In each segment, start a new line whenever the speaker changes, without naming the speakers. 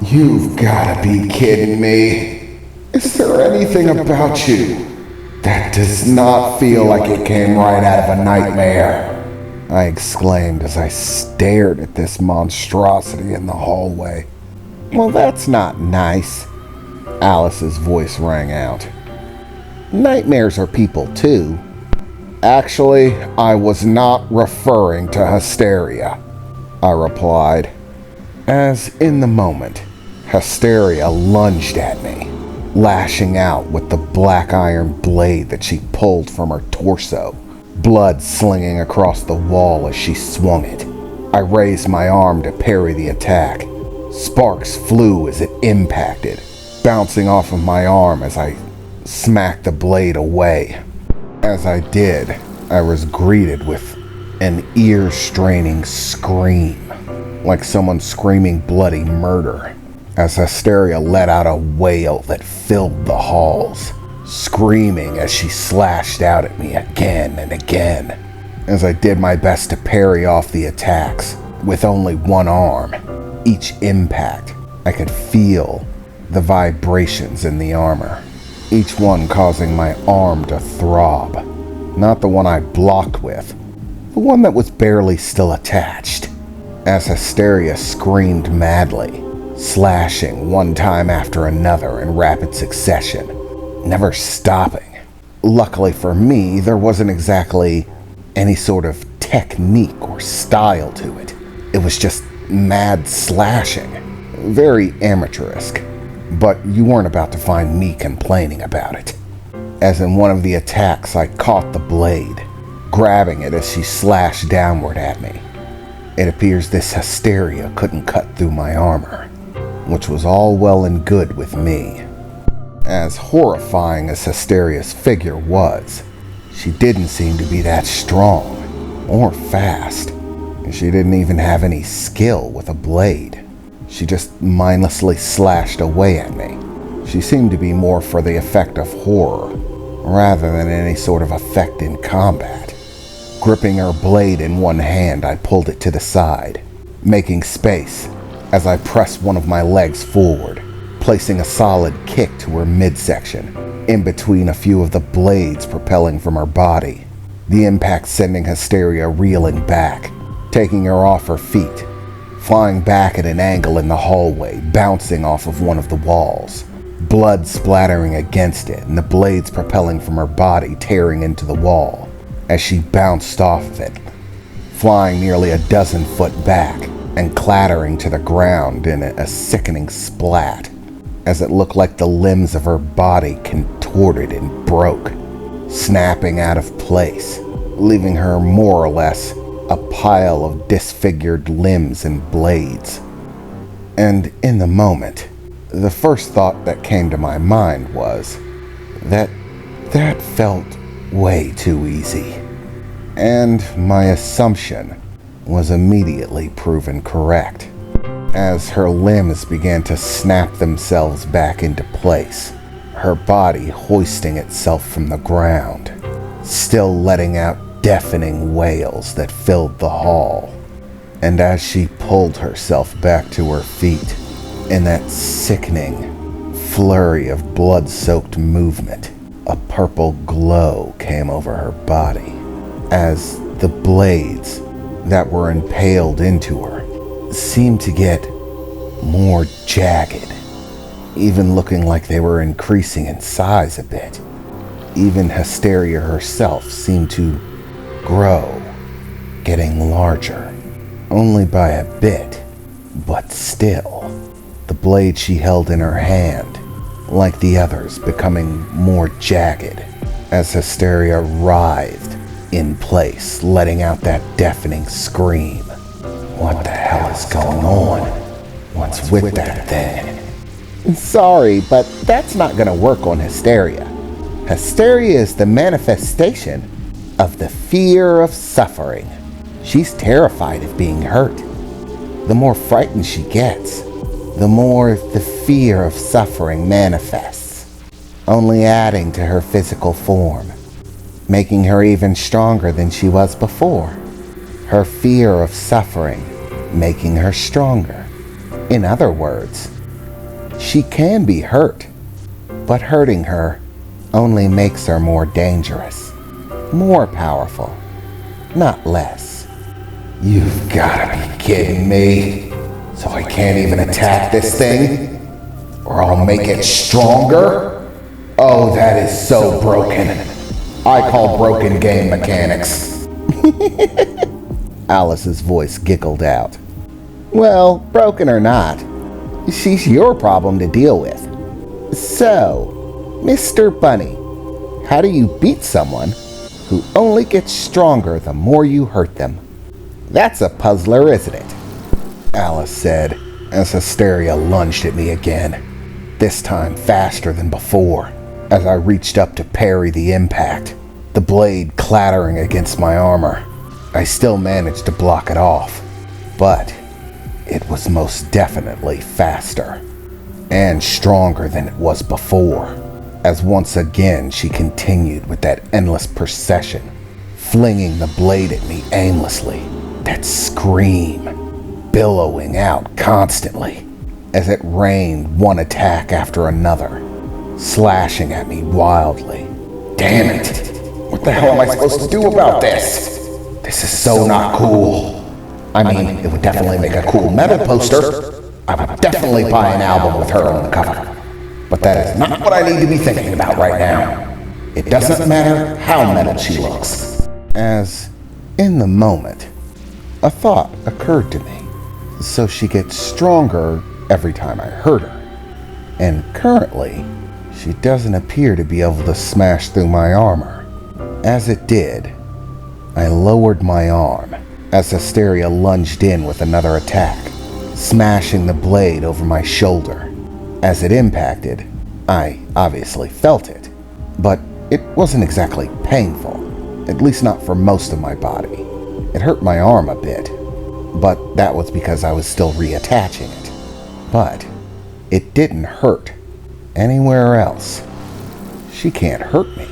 You've gotta be kidding me. Is there anything about you that does not feel like it came right out of a nightmare? I exclaimed as I stared at this monstrosity in the hallway. Well, that's not nice, Alice's voice rang out. Nightmares are people too. Actually, I was not referring to hysteria, I replied, as in the moment, Hysteria lunged at me, lashing out with the black iron blade that she pulled from her torso, blood slinging across the wall as she swung it. I raised my arm to parry the attack. Sparks flew as it impacted, bouncing off of my arm as I smacked the blade away. As I did, I was greeted with an ear-straining scream, like someone screaming bloody murder, as Hysteria let out a wail that filled the halls, screaming as she slashed out at me again and again. As I did my best to parry off the attacks with only one arm, each impact, I could feel the vibrations in the armor, each one causing my arm to throb. Not the one I blocked with, the one that was barely still attached. As Hysteria screamed madly, slashing one time after another in rapid succession, never stopping. Luckily for me, there wasn't exactly any sort of technique or style to it. It was just mad slashing, very amateurish, but you weren't about to find me complaining about it. As in one of the attacks, I caught the blade, grabbing it as she slashed downward at me. It appears this Hysteria couldn't cut through my armor, which was all well and good with me. As horrifying as Hysteria's figure was, she didn't seem to be that strong or fast. She didn't even have any skill with a blade. She just mindlessly slashed away at me. She seemed to be more for the effect of horror, rather than any sort of effect in combat. Gripping her blade in one hand, I pulled it to the side, making space as I pressed one of my legs forward, placing a solid kick to her midsection, in between a few of the blades propelling from her body. The impact sending Hysteria reeling back, taking her off her feet, flying back at an angle in the hallway, bouncing off of one of the walls, blood splattering against it and the blades propelling from her body tearing into the wall as she bounced off of it, flying nearly a dozen foot back and clattering to the ground in a sickening splat as it looked like the limbs of her body contorted and broke, snapping out of place, leaving her more or less a pile of disfigured limbs and blades. And in the moment, the first thought that came to my mind was that felt way too easy. And my assumption was immediately proven correct, as her limbs began to snap themselves back into place, her body hoisting itself from the ground, still letting out deafening wails that filled the hall. And as she pulled herself back to her feet, in that sickening flurry of blood-soaked movement, a purple glow came over her body as the blades that were impaled into her seemed to get more jagged, even looking like they were increasing in size a bit. Even Hysteria herself seemed to grow, getting larger, only by a bit, but still. The blade she held in her hand, like the others, becoming more jagged as Hysteria writhed in place, letting out that deafening scream. What the hell is going on? What's with that thing? Sorry, but that's not gonna work on Hysteria. Hysteria is the manifestation of the fear of suffering. She's terrified of being hurt. The more frightened she gets, the more the fear of suffering manifests, only adding to her physical form, making her even stronger than she was before. Her fear of suffering making her stronger. In other words, She can be hurt, but hurting her only makes her more dangerous, more powerful, not less. You've gotta be kidding me. So I can't even attack this thing? Or I'll make it stronger? Oh, that is so broken. I call broken game mechanics. Alice's voice giggled out. Well, broken or not, she's your problem to deal with. So, Mr. Bunny, how do you beat someone who only gets stronger the more you hurt them? That's a puzzler, isn't it? Alice said, as Hysteria lunged at me again, this time faster than before. As I reached up to parry the impact, the blade clattering against my armor, I still managed to block it off, but it was most definitely faster and stronger than it was before, as once again she continued with that endless procession, flinging the blade at me aimlessly, that scream billowing out constantly as it rained one attack after another, slashing at me wildly. Damn it! What the hell am I supposed to do about this? This is so not cool. I mean, it would definitely make a cool metal poster. I would definitely buy an album with her on the cover. But that is not what I need to be thinking about right now. It doesn't matter how metal she looks. As, in the moment, a thought occurred to me. So she gets stronger every time I hurt her. And currently, she doesn't appear to be able to smash through my armor. As it did, I lowered my arm as Hysteria lunged in with another attack, smashing the blade over my shoulder. As it impacted, I obviously felt it, but it wasn't exactly painful, at least not for most of my body. It hurt my arm a bit, but that was because I was still reattaching it. But it didn't hurt anywhere else. She can't hurt me,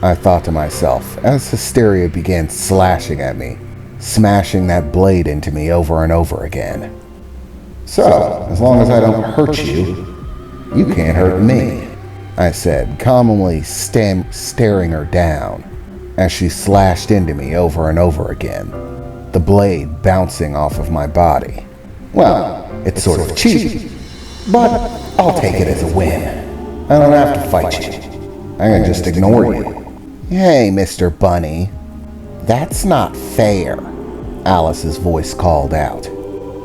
I thought to myself as Hysteria began slashing at me, smashing that blade into me over and over again. So, as long as I don't hurt you, you can't hurt me, I said, calmly staring her down as she slashed into me over and over again, the blade bouncing off of my body. Well, it's sort of cheap, but I'll take it as a win. I don't have to fight you. I can just ignore you. Hey, Mr. Bunny, that's not fair, Alice's voice called out.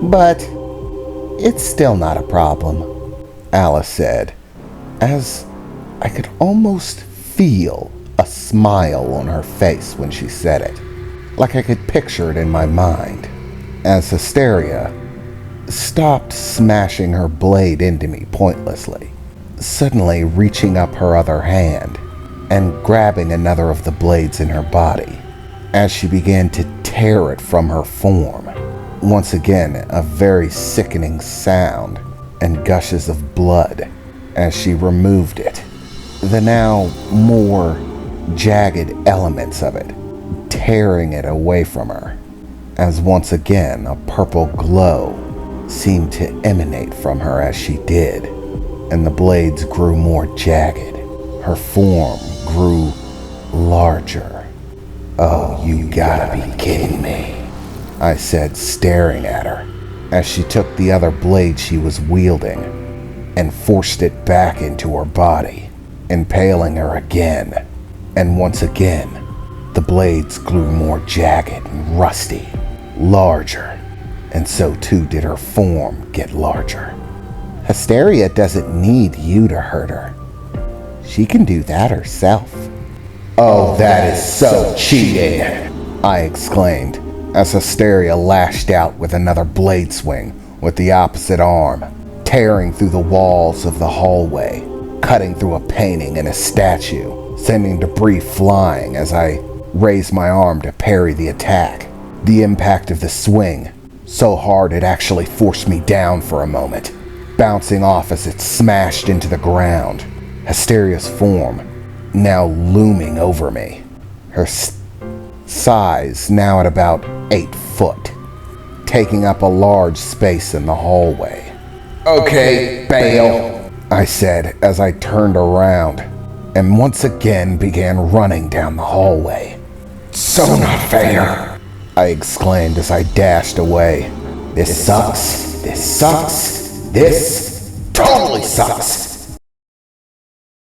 But it's still not a problem, Alice said, as I could almost feel a smile on her face when she said it, like I could picture it in my mind, as Hysteria stopped smashing her blade into me pointlessly, suddenly reaching up her other hand and grabbing another of the blades in her body, as she began to tear it from her form. Once again, a very sickening sound and gushes of blood as she removed it, the now more jagged elements of it, tearing it away from her, as once again a purple glow seemed to emanate from her as she did, and the blades grew more jagged. Her form grew larger. Oh, you gotta be kidding me, I said, staring at her, as she took the other blade she was wielding and forced it back into her body, impaling her again. And once again, the blades grew more jagged and rusty, larger, and so too did her form get larger. Hysteria doesn't need you to hurt her. She can do that herself. Oh, that is so cheating, I exclaimed, as Hysteria lashed out with another blade swing with the opposite arm, tearing through the walls of the hallway, cutting through a painting and a statue, sending debris flying as I raised my arm to parry the attack. The impact of the swing, so hard it actually forced me down for a moment, bouncing off as it smashed into the ground, Hysteria's form now looming over me, her size now at about 8 foot, taking up a large space in the hallway. Okay, bail, I said as I turned around and once again began running down the hallway. So not fair, I exclaimed as I dashed away. This sucks. This sucks. This totally sucks.